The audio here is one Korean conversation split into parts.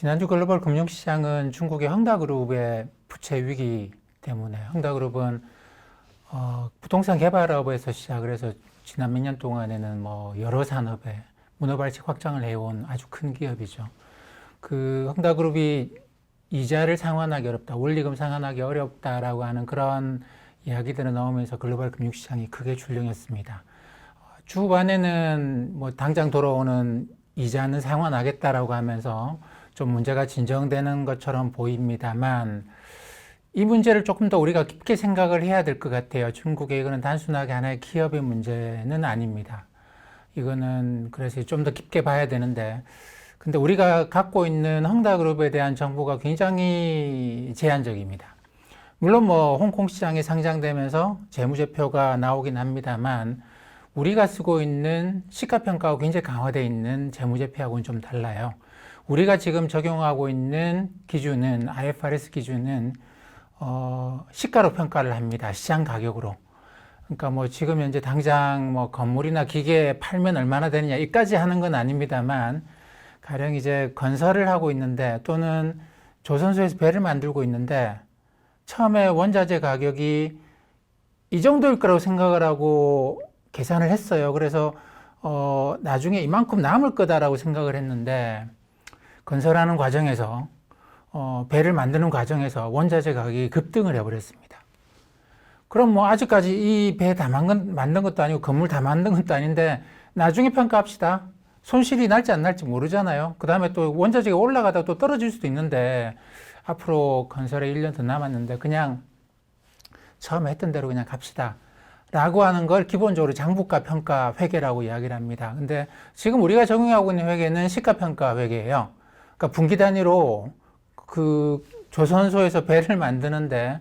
지난주 글로벌 금융시장은 중국의 헝다그룹의 부채 위기 때문에 헝다그룹은 부동산 개발업에서 시작을 해서 지난 몇 년 동안에는 뭐 여러 산업에 문어발식 확장을 해온 아주 큰 기업이죠. 그 헝다그룹이 이자를 상환하기 어렵다, 원리금 상환하기 어렵다라고 하는 그런 이야기들이 나오면서 글로벌 금융시장이 크게 출렁였습니다. 주반에는 뭐 당장 돌아오는 이자는 상환하겠다라고 하면서 좀 문제가 진정되는 것처럼 보입니다만 이 문제를 조금 더 우리가 깊게 생각을 해야 될 것 같아요. 중국의 이거는 단순하게 하나의 기업의 문제는 아닙니다. 이거는 그래서 좀 더 깊게 봐야 되는데 근데 우리가 갖고 있는 헝다그룹에 대한 정보가 굉장히 제한적입니다. 물론 뭐 홍콩 시장에 상장되면서 재무제표가 나오긴 합니다만 우리가 쓰고 있는 시가평가가 굉장히 강화되어 있는 재무제표하고는 좀 달라요. 우리가 지금 적용하고 있는 기준은 IFRS 기준은 시가로 평가를 합니다. 시장 가격으로. 그러니까 뭐 지금 현재 당장 뭐 건물이나 기계 팔면 얼마나 되느냐 이까지 하는 건 아닙니다만 가령 이제 건설을 하고 있는데 또는 조선소에서 배를 만들고 있는데 처음에 원자재 가격이 이 정도일 거라고 생각을 하고 계산을 했어요. 그래서 나중에 이만큼 남을 거다라고 생각을 했는데 건설하는 과정에서 배를 만드는 과정에서 원자재 가격이 급등을 해버렸습니다. 그럼 뭐 아직까지 이 배 다 만든 것도 아니고 건물 다 만든 것도 아닌데 나중에 평가합시다. 손실이 날지 안 날지 모르잖아요. 그 다음에 또 원자재가 올라가다 또 떨어질 수도 있는데 앞으로 건설에 1년 더 남았는데 그냥 처음에 했던 대로 그냥 갑시다. 라고 하는 걸 기본적으로 장부가 평가 회계라고 이야기를 합니다. 근데 지금 우리가 적용하고 있는 회계는 시가평가 회계예요. 그러니까 분기 단위로 그 조선소에서 배를 만드는데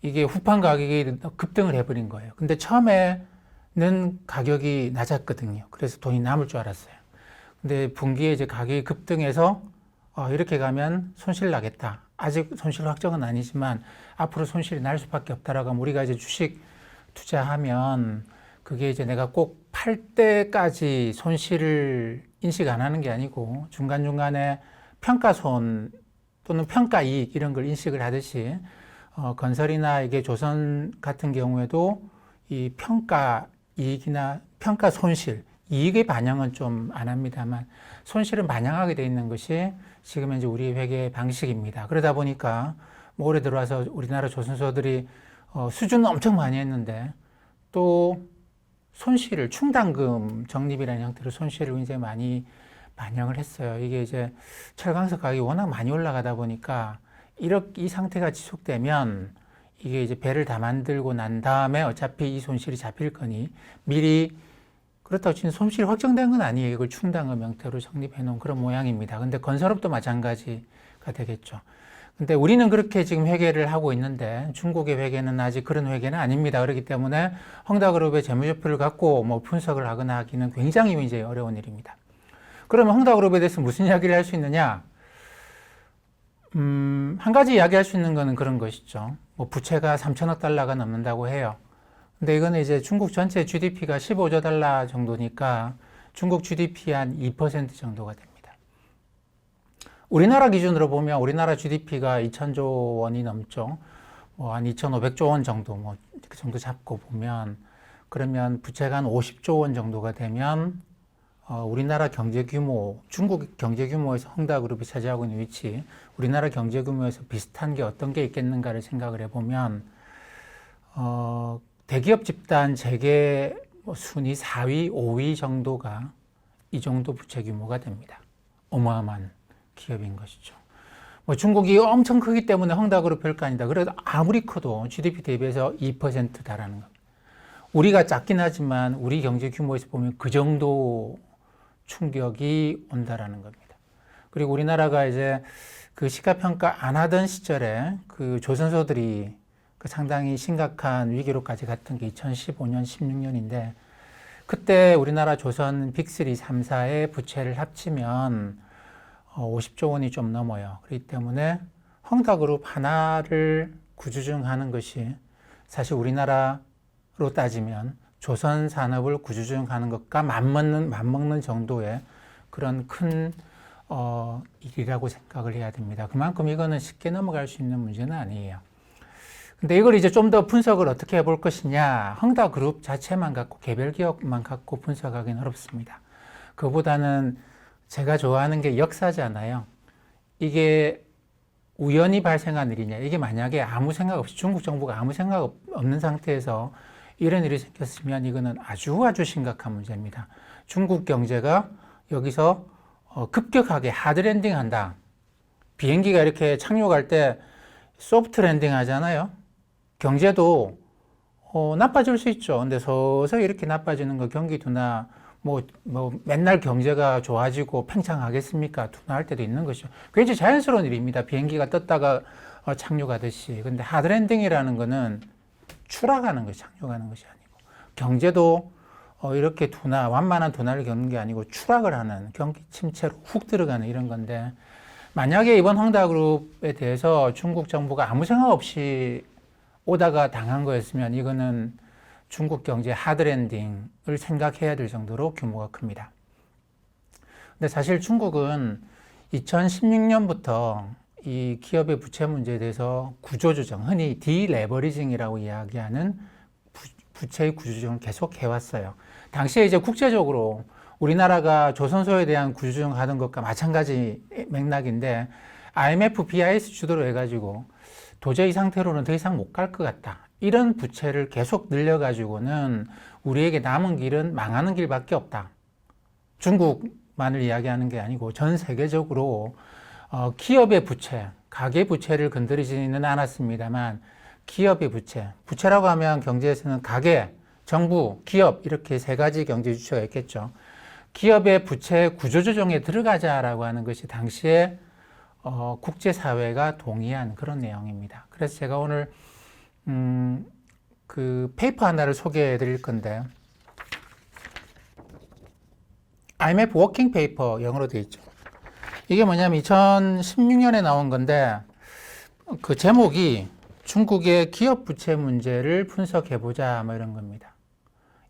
이게 후판 가격이 급등을 해버린 거예요. 근데 처음에는 가격이 낮았거든요. 그래서 돈이 남을 줄 알았어요. 근데 분기에 이제 가격이 급등해서 이렇게 가면 손실 나겠다. 아직 손실 확정은 아니지만 앞으로 손실이 날 수밖에 없다라고 하면 우리가 이제 주식 투자하면 그게 이제 내가 꼭 팔 때까지 손실을 인식 안 하는 게 아니고 중간중간에 평가손 또는 평가이익 이런 걸 인식을 하듯이 건설이나 이게 조선 같은 경우에도 이 평가이익이나 평가손실 이익의 반영은 좀 안 합니다만 손실은 반영하게 돼 있는 것이 지금 현재 우리 회계 방식입니다. 그러다 보니까 뭐 올해 들어와서 우리나라 조선소들이 수준은 엄청 많이 했는데 또 손실을 충당금 적립이라는 형태로 손실을 굉장히 많이 반영을 했어요. 이게 이제 철강석 가격이 워낙 많이 올라가다 보니까 이 상태가 지속되면 이게 이제 배를 다 만들고 난 다음에 어차피 이 손실이 잡힐 거니 미리 그렇다고 치면 손실이 확정된 건 아니에요. 이걸 충당금 형태로 적립해 놓은 그런 모양입니다. 근데 건설업도 마찬가지가 되겠죠. 근데 우리는 그렇게 지금 회계를 하고 있는데 중국의 회계는 아직 그런 회계는 아닙니다. 그렇기 때문에 헝다그룹의 재무제표를 갖고 뭐 분석을 하거나 하기는 굉장히 이제 어려운 일입니다. 그러면 헝다그룹에 대해서 무슨 이야기를 할 수 있느냐? 한 가지 이야기할 수 있는 거는 그런 것이죠. 뭐 부채가 3천억 달러가 넘는다고 해요. 근데 이거는 이제 중국 전체 GDP가 15조 달러 정도니까 중국 GDP 한 2% 정도가 됩니다. 우리나라 기준으로 보면 우리나라 GDP가 2천조 원이 넘죠. 뭐 한 2,500조 원 정도, 뭐 그 정도 잡고 보면 그러면 부채가 한 50조 원 정도가 되면 우리나라 경제 규모, 중국 경제 규모에서 헝다그룹이 차지하고 있는 위치, 우리나라 경제 규모에서 비슷한 게 어떤 게 있겠는가를 생각을 해보면 대기업 집단 재계 순위 4위, 5위 정도가 이 정도 부채 규모가 됩니다. 어마어마한 기업인 것이죠. 뭐 중국이 엄청 크기 때문에 헝다그룹 별거 아니다. 그래도 아무리 커도 GDP 대비해서 2% 달하는 겁니다. 우리가 작긴 하지만 우리 경제 규모에서 보면 그 정도 충격이 온다라는 겁니다. 그리고 우리나라가 이제 그 시가평가 안 하던 시절에 그 조선소들이 그 상당히 심각한 위기로까지 갔던 게 2015년, 16년인데 그때 우리나라 조선 빅3, 3사의 부채를 합치면 50조 원이 좀 넘어요. 그렇기 때문에 헝다그룹 하나를 구조조정하는 것이 사실 우리나라로 따지면 조선 산업을 구조조정하는 것과 맞먹는 정도의 그런 큰 일이라고 생각을 해야 됩니다. 그만큼 이거는 쉽게 넘어갈 수 있는 문제는 아니에요. 근데 이걸 이제 좀 더 분석을 어떻게 해볼 것이냐, 헝다그룹 자체만 갖고, 개별 기업만 갖고 분석하기는 어렵습니다. 그보다는 제가 좋아하는 게 역사잖아요. 이게 우연히 발생한 일이냐, 이게 만약에 아무 생각 없이, 중국 정부가 아무 생각 없는 상태에서 이런 일이 생겼으면 이거는 아주 심각한 문제입니다. 중국 경제가 여기서 급격하게 하드 랜딩 한다. 비행기가 이렇게 착륙할 때 소프트 랜딩 하잖아요. 경제도 나빠질 수 있죠. 근데 서서히 이렇게 나빠지는 거 경기도나 뭐 맨날 경제가 좋아지고 팽창하겠습니까? 둔화할 때도 있는 것이죠. 굉장히 자연스러운 일입니다. 비행기가 떴다가 착륙하듯이. 근데 하드 랜딩이라는 거는 추락하는 것이, 착륙하는 것이 아니고, 경제도 이렇게 완만한 둔화를 겪는 게 아니고 추락을 하는, 경기 침체로 훅 들어가는 이런 건데, 만약에 이번 헝다그룹에 대해서 중국 정부가 아무 생각 없이 오다가 당한 거였으면 이거는 중국 경제 하드랜딩을 생각해야 될 정도로 규모가 큽니다. 근데 사실 중국은 2016년부터 이 기업의 부채 문제에 대해서 구조조정, 흔히 디레버리징이라고 이야기하는 부채의 구조조정을 계속 해왔어요. 당시에 이제 국제적으로 우리나라가 조선소에 대한 구조조정 하던 것과 마찬가지 맥락인데, IMF, BIS 주도로 해가지고 도저히 이 상태로는 더 이상 못 갈 것 같다. 이런 부채를 계속 늘려가지고는 우리에게 남은 길은 망하는 길밖에 없다. 중국만을 이야기하는 게 아니고 전 세계적으로 기업의 부채, 가계 부채를 건드리지는 않았습니다만 기업의 부채라고 하면 경제에서는 가계, 정부, 기업 이렇게 세 가지 경제 주체가 있겠죠. 기업의 부채 구조조정에 들어가자라고 하는 것이 당시에 국제사회가 동의한 그런 내용입니다. 그래서 제가 오늘 그 페이퍼 하나를 소개해 드릴 건데, IMF 워킹 페이퍼 영어로 되어 있죠. 이게 뭐냐면 2016년에 나온 건데, 그 제목이 중국의 기업 부채 문제를 분석해 보자 뭐 이런 겁니다.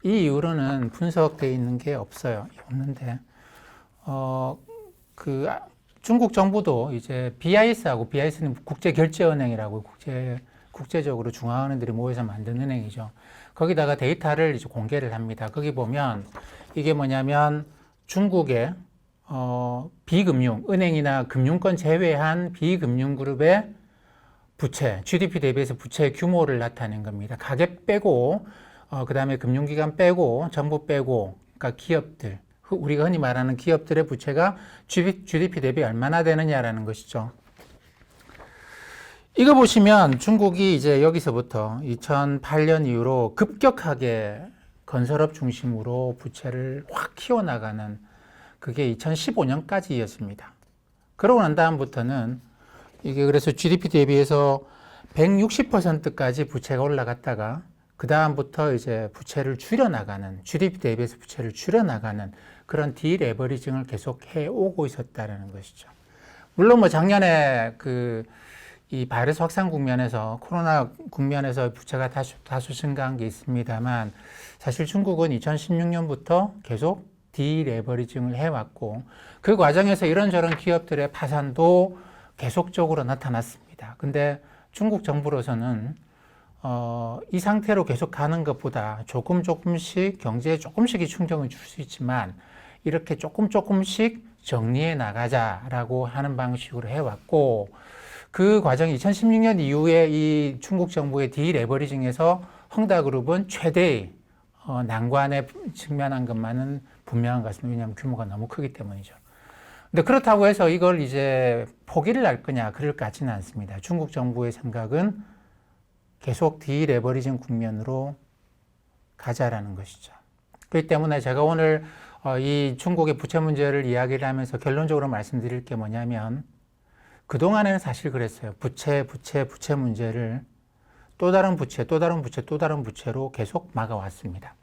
이 이후로는 분석되어 있는 게 없어요. 없는데 중국 정부도 이제 BIS하고, BIS는 국제결제은행이라고 국제적으로 중앙은행들이 모여서 만든 은행이죠. 거기다가 데이터를 이제 공개를 합니다. 거기 보면 이게 뭐냐면 중국의 비금융, 은행이나 금융권 제외한 비금융 그룹의 부채, GDP 대비해서 부채의 규모를 나타낸 겁니다. 가계 빼고, 그 다음에 금융기관 빼고, 정부 빼고, 그러니까 기업들, 우리가 흔히 말하는 기업들의 부채가 GDP 대비 얼마나 되느냐라는 것이죠. 이거 보시면 중국이 이제 여기서부터 2008년 이후로 급격하게 건설업 중심으로 부채를 확 키워나가는, 그게 2015년까지였습니다. 그러고 난 다음부터는 이게 그래서 GDP 대비해서 160%까지 부채가 올라갔다가 그 다음부터 이제 부채를 줄여나가는, GDP 대비해서 부채를 줄여나가는 그런 디레버리징을 계속 해오고 있었다는 것이죠. 물론 뭐 작년에 이 바이러스 확산 국면에서, 코로나 국면에서 부채가 다소 증가한 게 있습니다만, 사실 중국은 2016년부터 계속 디레버리징을 해왔고, 그 과정에서 이런저런 기업들의 파산도 계속적으로 나타났습니다. 근데 중국 정부로서는 이 상태로 계속 가는 것보다 조금씩 경제에 조금씩이 충격을 줄 수 있지만 이렇게 조금씩 정리해 나가자라고 하는 방식으로 해왔고, 그 과정이 2016년 이후에 이 중국 정부의 디레버리징에서 헝다그룹은 최대의 난관에 직면한 것만은 분명한 것 같습니다. 왜냐하면 규모가 너무 크기 때문이죠. 근데 그렇다고 해서 이걸 이제 포기를 할 거냐, 그럴 것 같지는 않습니다. 중국 정부의 생각은 계속 디레버리징 국면으로 가자라는 것이죠. 그렇기 때문에 제가 오늘 이 중국의 부채 문제를 이야기를 하면서 결론적으로 말씀드릴 게 뭐냐면, 그동안에는 사실 그랬어요. 부채 문제를 또 다른 부채로 계속 막아왔습니다.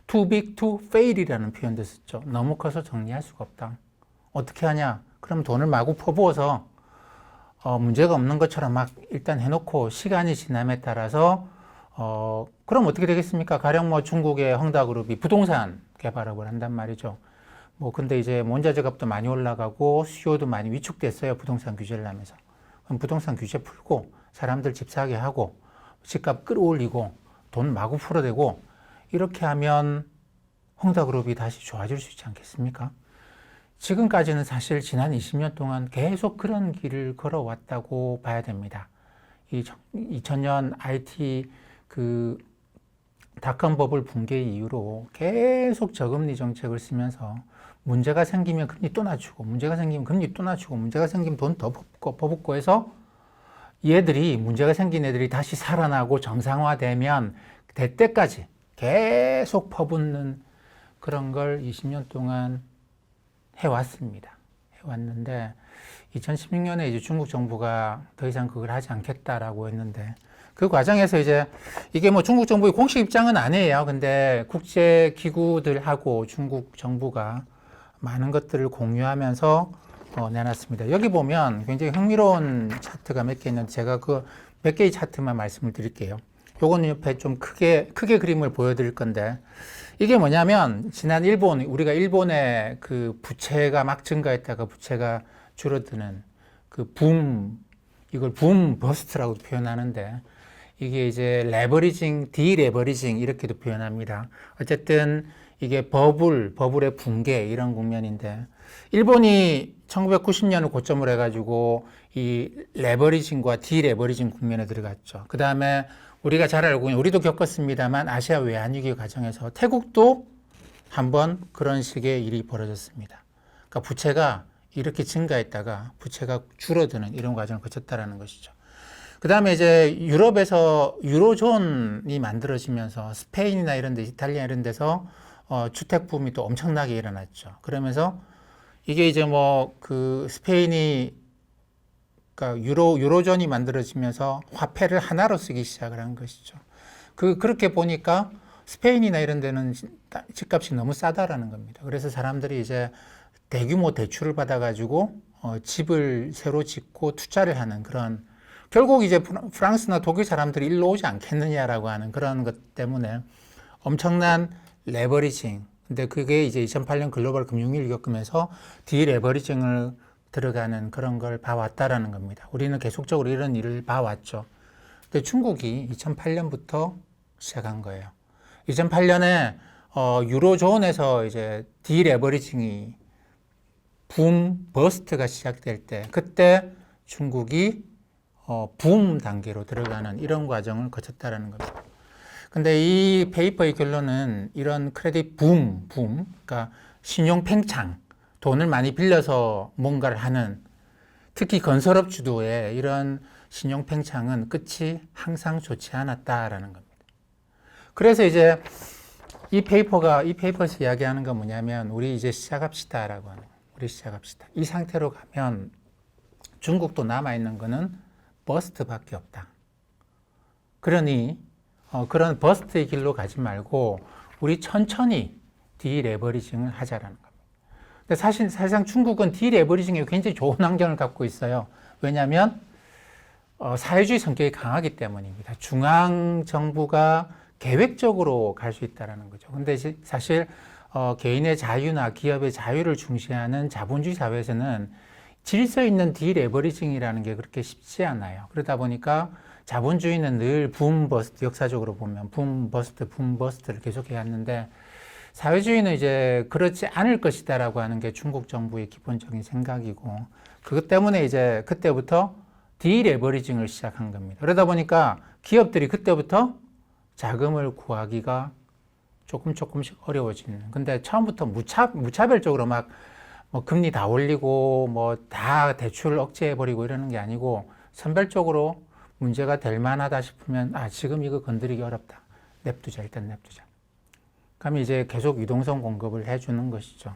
Too big to fail이라는 표현도 썼죠. 너무 커서 정리할 수가 없다. 어떻게 하냐? 그럼 돈을 마구 퍼부어서 문제가 없는 것처럼 막 일단 해놓고 시간이 지남에 따라서 그럼 어떻게 되겠습니까? 가령 뭐 중국의 헝다그룹이 부동산 개발업을 한단 말이죠. 뭐 근데 이제 원자재 값도 많이 올라가고 수요도 많이 위축됐어요. 부동산 규제를 하면서. 그럼 부동산 규제 풀고 사람들 집 사게 하고 집값 끌어올리고 돈 마구 풀어대고 이렇게 하면 헝다그룹이 다시 좋아질 수 있지 않겠습니까? 지금까지는 사실 지난 20년 동안 계속 그런 길을 걸어왔다고 봐야 됩니다. 이 2000년 IT 그 닷컴 버블 붕괴 이후로 계속 저금리 정책을 쓰면서 문제가 생기면 금리 또 낮추고 문제가 생기면 금리 또 낮추고 문제가 생기면 돈 더 퍼붓고 해서 얘들이 문제가 생긴 애들이 다시 살아나고 정상화되면 될 때까지 계속 퍼붓는 그런 걸 20년 동안 해왔습니다. 해왔는데 2016년에 이제 중국 정부가 더 이상 그걸 하지 않겠다라고 했는데 그 과정에서 이제 이게 뭐 중국 정부의 공식 입장은 아니에요. 근데 국제 기구들하고 중국 정부가 많은 것들을 공유하면서 내놨습니다. 여기 보면 굉장히 흥미로운 차트가 몇 개 있는데 제가 그 몇 개의 차트만 말씀을 드릴게요. 요거는 옆에 좀 크게 그림을 보여드릴 건데 이게 뭐냐면 지난 우리가 일본의 그 부채가 막 증가했다가 부채가 줄어드는 그 이걸 붐 버스트라고 표현하는데 이게 이제 레버리징, 디레버리징 이렇게도 표현합니다. 어쨌든 이게 버블의 붕괴 이런 국면인데 일본이 1990년을 고점을 해가지고 이 레버리징과 디레버리징 국면에 들어갔죠. 그 다음에 우리가 잘 알고 있는 우리도 겪었습니다만 아시아 외환위기 과정에서 태국도 한번 그런 식의 일이 벌어졌습니다. 그러니까 부채가 이렇게 증가했다가 부채가 줄어드는 이런 과정을 거쳤다라는 것이죠. 그 다음에 이제 유럽에서 유로존이 만들어지면서 스페인이나 이런 데, 이탈리아 이런 데서 주택 붐이 또 엄청나게 일어났죠. 그러면서 이게 이제 뭐 그 스페인이 그러니까 유로존이 만들어지면서 화폐를 하나로 쓰기 시작을 한 것이죠. 그렇게 보니까 스페인이나 이런 데는 집값이 너무 싸다라는 겁니다. 그래서 사람들이 이제 대규모 대출을 받아가지고 집을 새로 짓고 투자를 하는 그런 결국 이제 프랑스나 독일 사람들이 일로 오지 않겠느냐라고 하는 그런 것 때문에 엄청난 레버리징. 근데 그게 이제 2008년 글로벌 금융위기를 겪으면서 디레버리징을 들어가는 그런 걸 봐왔다라는 겁니다. 우리는 계속적으로 이런 일을 봐왔죠. 근데 중국이 2008년부터 시작한 거예요. 2008년에 유로존에서 이제 디레버리징이 버스트가 시작될 때 그때 중국이 붐 단계로 들어가는 이런 과정을 거쳤다라는 겁니다. 근데 이 페이퍼의 결론은 이런 크레딧 그러니까 신용 팽창, 돈을 많이 빌려서 뭔가를 하는 특히 건설업 주도의 이런 신용 팽창은 끝이 항상 좋지 않았다라는 겁니다. 그래서 이제 이 페이퍼에서 이야기하는 건 뭐냐면 우리 이제 시작합시다라고 하는 거예요. 우리 시작합시다. 이 상태로 가면 중국도 남아있는 거는 버스트밖에 없다. 그러니 그런 버스트의 길로 가지 말고 우리 천천히 디레버리징을 하자라는 겁니다. 근데 사실상 중국은 디레버리징에 굉장히 좋은 환경을 갖고 있어요. 왜냐하면 사회주의 성격이 강하기 때문입니다. 중앙정부가 계획적으로 갈 수 있다는 거죠. 근데 사실 개인의 자유나 기업의 자유를 중시하는 자본주의 사회에서는 질서 있는 디레버리징이라는 게 그렇게 쉽지 않아요. 그러다 보니까 자본주의는 늘 붐버스트, 역사적으로 보면 붐버스트를 계속해 왔는데 사회주의는 이제 그렇지 않을 것이다라고 하는 게 중국 정부의 기본적인 생각이고 그것 때문에 이제 그때부터 디레버리징을 시작한 겁니다. 그러다 보니까 기업들이 그때부터 자금을 구하기가 조금씩 어려워지는. 근데 처음부터 무차별적으로 막 뭐 금리 다 올리고 뭐 다 대출 억제해버리고 이러는 게 아니고 선별적으로 문제가 될 만하다 싶으면 지금 이거 건드리기 어렵다. 일단 냅두자. 그러면 이제 계속 유동성 공급을 해주는 것이죠.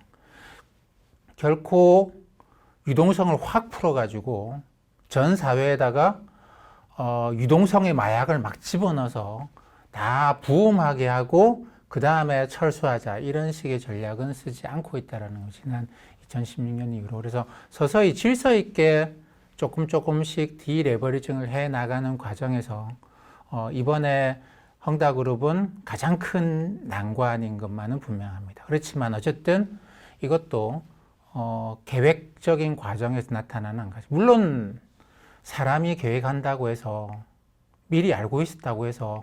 결코 유동성을 확 풀어가지고 전 사회에다가 유동성의 마약을 막 집어넣어서 다 부음하게 하고 그 다음에 철수하자 이런 식의 전략은 쓰지 않고 있다는 것이 난 2016년 이후로 그래서 서서히 질서 있게 조금씩 디레버리징을 해 나가는 과정에서 이번에 헝다그룹은 가장 큰 난관인 것만은 분명합니다. 그렇지만 어쨌든 이것도 계획적인 과정에서 나타나는 거죠. 물론 사람이 계획한다고 해서 미리 알고 있었다고 해서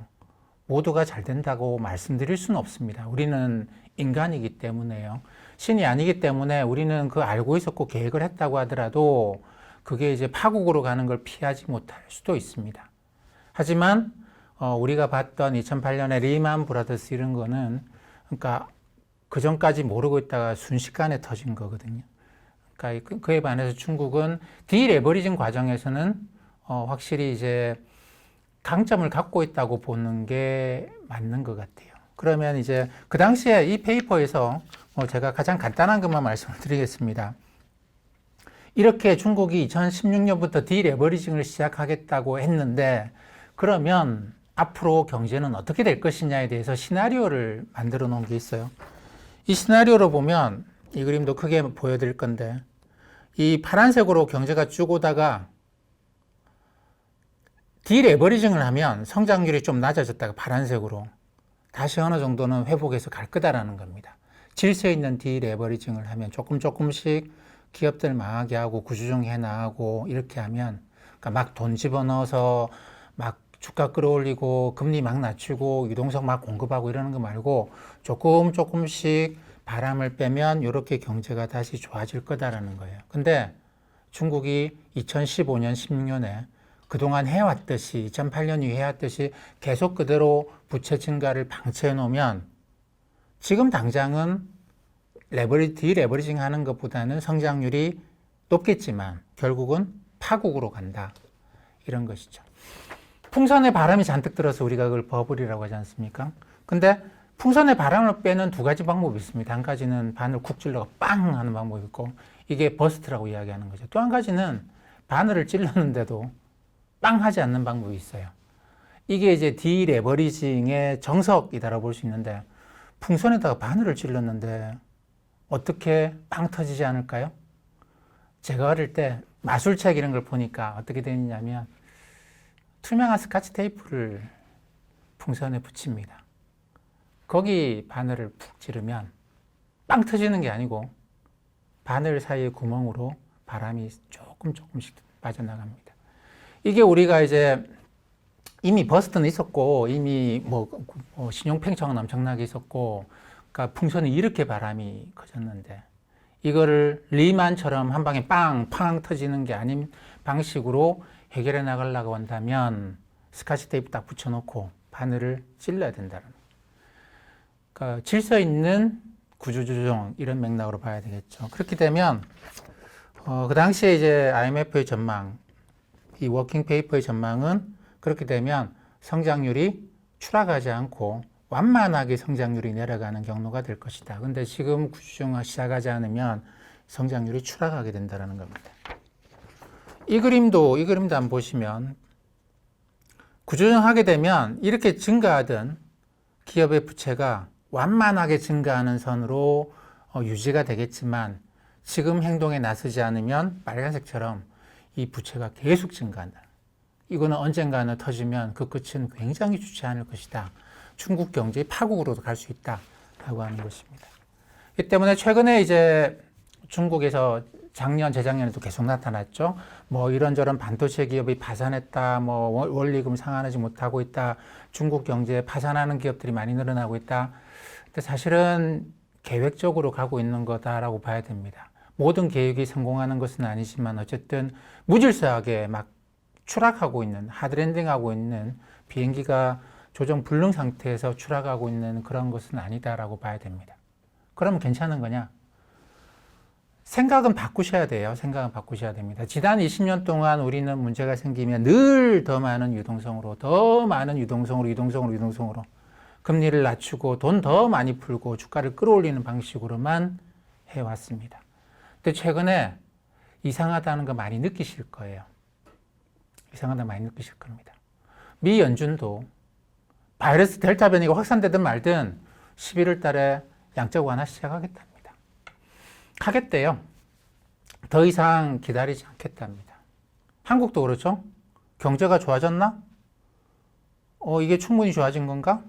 모두가 잘 된다고 말씀드릴 수는 없습니다. 우리는 인간이기 때문에요. 신이 아니기 때문에 우리는 그 알고 있었고 계획을 했다고 하더라도 그게 이제 파국으로 가는 걸 피하지 못할 수도 있습니다. 하지만 우리가 봤던 2008년에 리만 브라더스 이런 거는 그러니까 그 전까지 모르고 있다가 순식간에 터진 거거든요. 그러니까 그에 반해서 중국은 디레버리징 과정에서는 확실히 이제 강점을 갖고 있다고 보는 게 맞는 것 같아요. 그러면 이제 그 당시에 이 페이퍼에서 제가 가장 간단한 것만 말씀을 드리겠습니다. 이렇게 중국이 2016년부터 디레버리징을 시작하겠다고 했는데 그러면 앞으로 경제는 어떻게 될 것이냐에 대해서 시나리오를 만들어 놓은 게 있어요. 이 시나리오로 보면 이 그림도 크게 보여드릴 건데 이 파란색으로 경제가 쭉 오다가 디레버리징을 하면 성장률이 좀 낮아졌다가 파란색으로 다시 어느 정도는 회복해서 갈 거다라는 겁니다. 질서 있는 디레버리징을 하면 조금씩 기업들 망하게 하고 구조조정해 나가고 이렇게 하면 그러니까 막 돈 집어넣어서 막 주가 끌어올리고 금리 막 낮추고 유동성 막 공급하고 이러는 거 말고 조금씩 바람을 빼면 이렇게 경제가 다시 좋아질 거다라는 거예요. 근데 중국이 2015년, 16년에 그동안 해왔듯이 2008년 이후에 해왔듯이 계속 그대로 부채 증가를 방치해 놓으면 지금 당장은 디레버리징 하는 것보다는 성장률이 높겠지만 결국은 파국으로 간다. 이런 것이죠. 풍선에 바람이 잔뜩 들어서 우리가 그걸 버블이라고 하지 않습니까? 근데 풍선에 바람을 빼는 두 가지 방법이 있습니다. 한 가지는 바늘 쿡 찔러가 빵 하는 방법이 있고 이게 버스트라고 이야기하는 거죠. 또 한 가지는 바늘을 찔렀는데도 빵 하지 않는 방법이 있어요. 이게 이제 디레버리징의 정석이다라고 볼 수 있는데 풍선에다가 바늘을 찔렀는데 어떻게 빵 터지지 않을까요? 제가 어릴 때 마술책 이런 걸 보니까 어떻게 되느냐면 투명한 스카치 테이프를 풍선에 붙입니다. 거기 바늘을 푹 찌르면 빵 터지는 게 아니고 바늘 사이의 구멍으로 바람이 조금씩 빠져나갑니다. 이게 우리가 이제 이미 버스트는 있었고 이미 신용팽창은 엄청나게 있었고 그러니까 풍선이 이렇게 바람이 커졌는데 이거를 리만처럼 한 방에 빵 터지는 게 아닌 방식으로 해결해 나가려고 한다면 스카치 테이프 딱 붙여놓고 바늘을 찔러야 된다는 거예요. 그러니까 질서 있는 구조조정 이런 맥락으로 봐야 되겠죠. 그렇게 되면 그 당시에 이제 IMF의 전망, 이 워킹 페이퍼의 전망은 그렇게 되면 성장률이 추락하지 않고 완만하게 성장률이 내려가는 경로가 될 것이다. 근데 지금 구조조정을 시작하지 않으면 성장률이 추락하게 된다는 겁니다. 이 그림도 한번 보시면 구조조정하게 되면 이렇게 증가하던 기업의 부채가 완만하게 증가하는 선으로 유지가 되겠지만 지금 행동에 나서지 않으면 빨간색처럼 이 부채가 계속 증가한다. 이거는 언젠가는 터지면 그 끝은 굉장히 좋지 않을 것이다. 중국 경제의 파국으로도 갈 수 있다라고 하는 것입니다. 이 때문에 최근에 이제 중국에서 작년, 재작년에도 계속 나타났죠. 이런저런 반도체 기업이 파산했다, 원리금 상환하지 못하고 있다, 중국 경제에 파산하는 기업들이 많이 늘어나고 있다. 근데 사실은 계획적으로 가고 있는 거다라고 봐야 됩니다. 모든 계획이 성공하는 것은 아니지만 어쨌든 무질서하게 막 추락하고 있는, 하드랜딩하고 있는 비행기가 조정 불능 상태에서 추락하고 있는 그런 것은 아니다라고 봐야 됩니다. 그러면 괜찮은 거냐? 생각은 바꾸셔야 돼요. 생각은 바꾸셔야 됩니다. 지난 20년 동안 우리는 문제가 생기면 늘 더 많은 유동성으로 금리를 낮추고 돈 더 많이 풀고 주가를 끌어올리는 방식으로만 해왔습니다. 근데 최근에 이상하다는 거 많이 느끼실 거예요. 이상하다 많이 느끼실 겁니다. 미 연준도 바이러스 델타 변이가 확산되든 말든 11월 달에 양적 완화 시작하겠답니다. 하겠대요. 더 이상 기다리지 않겠답니다. 한국도 그렇죠? 경제가 좋아졌나? 이게 충분히 좋아진 건가?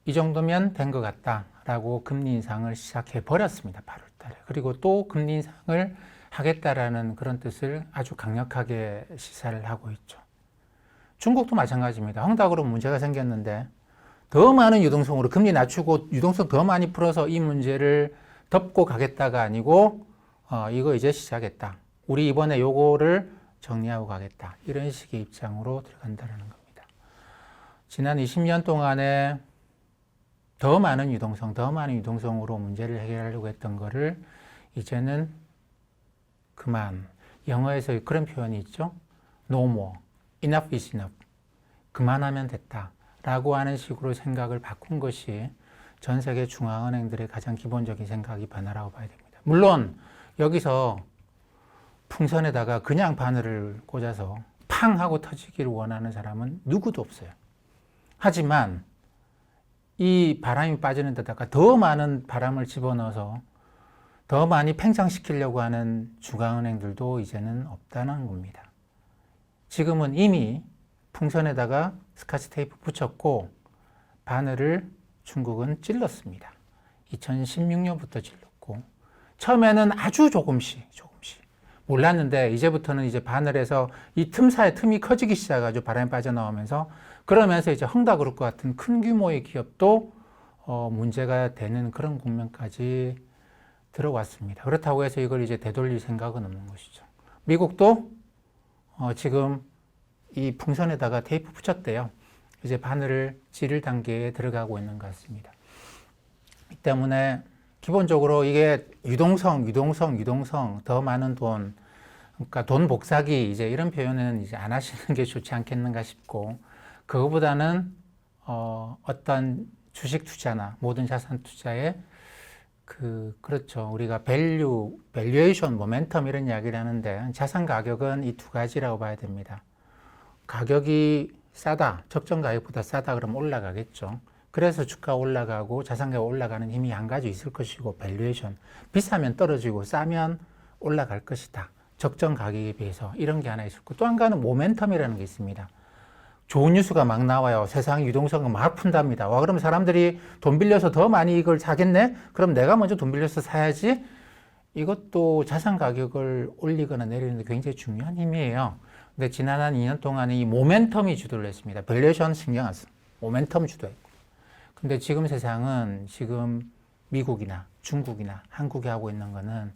이 정도면 된 것 같다 라고 금리 인상을 시작해 버렸습니다. 8월 달에. 그리고 또 금리 인상을 하겠다라는 그런 뜻을 아주 강력하게 시사를 하고 있죠. 중국도 마찬가지입니다. 헝다그룹 문제가 생겼는데 더 많은 유동성으로 금리 낮추고 유동성 더 많이 풀어서 이 문제를 덮고 가겠다가 아니고 이거 이제 시작했다. 우리 이번에 요거를 정리하고 가겠다. 이런 식의 입장으로 들어간다는 겁니다. 지난 20년 동안에 더 많은 유동성으로 문제를 해결하려고 했던 거를 이제는 그만. 영어에서 그런 표현이 있죠. No more. Enough is enough. 그만하면 됐다. 라고 하는 식으로 생각을 바꾼 것이 전 세계 중앙은행들의 가장 기본적인 생각이 변화라고 봐야 됩니다. 물론 여기서 풍선에다가 그냥 바늘을 꽂아서 팡 하고 터지기를 원하는 사람은 누구도 없어요. 하지만 이 바람이 빠지는 데다가 더 많은 바람을 집어넣어서 더 많이 팽창시키려고 하는 중앙은행들도 이제는 없다는 겁니다. 지금은 이미 풍선에다가 스카치 테이프 붙였고 바늘을 중국은 찔렀습니다. 2016년부터 찔렀고 처음에는 아주 조금씩 몰랐는데 이제부터는 이제 바늘에서 이 틈 사이에 틈이 커지기 시작하죠. 바람이 빠져나오면서 그러면서 이제 헝다그룹과 같은 큰 규모의 기업도 문제가 되는 그런 국면까지 들어왔습니다. 그렇다고 해서 이걸 이제 되돌릴 생각은 없는 것이죠. 미국도 지금 이 풍선에다가 테이프 붙였대요. 이제 바늘을 찌를 단계에 들어가고 있는 것 같습니다. 이 때문에 기본적으로 이게 유동성, 더 많은 돈, 그러니까 돈 복사기 이제 이런 표현은 이제 안 하시는 게 좋지 않겠는가 싶고, 그거보다는 어떤 주식 투자나 모든 자산 투자에 그렇죠. 우리가 밸류에이션, 모멘텀 이런 이야기를 하는데 자산 가격은 이 두 가지라고 봐야 됩니다. 가격이 싸다, 적정 가격보다 싸다 그러면 올라가겠죠. 그래서 주가 올라가고 자산가가 올라가는 힘이 한 가지 있을 것이고, 밸류에이션, 비싸면 떨어지고 싸면 올라갈 것이다. 적정 가격에 비해서 이런 게 하나 있을 거고, 또 한 가지는 모멘텀이라는 게 있습니다. 좋은 뉴스가 막 나와요. 세상 유동성을 막 푼답니다. 와, 그럼 사람들이 돈 빌려서 더 많이 이걸 사겠네? 그럼 내가 먼저 돈 빌려서 사야지? 이것도 자산 가격을 올리거나 내리는 데 굉장히 중요한 힘이에요. 근데 지난 한 2년 동안에 이 모멘텀이 주도를 했습니다. 밸류에이션 신경 안 써. 모멘텀 주도했고. 근데 지금 세상은 지금 미국이나 중국이나 한국이 하고 있는 거는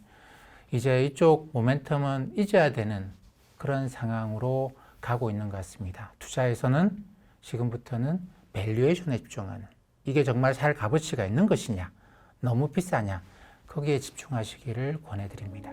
이제 이쪽 모멘텀은 잊어야 되는 그런 상황으로 가고 있는 것 같습니다. 투자에서는 지금부터는 밸류에이션에 집중하는, 이게 정말 살 값어치가 있는 것이냐, 너무 비싸냐, 거기에 집중하시기를 권해드립니다.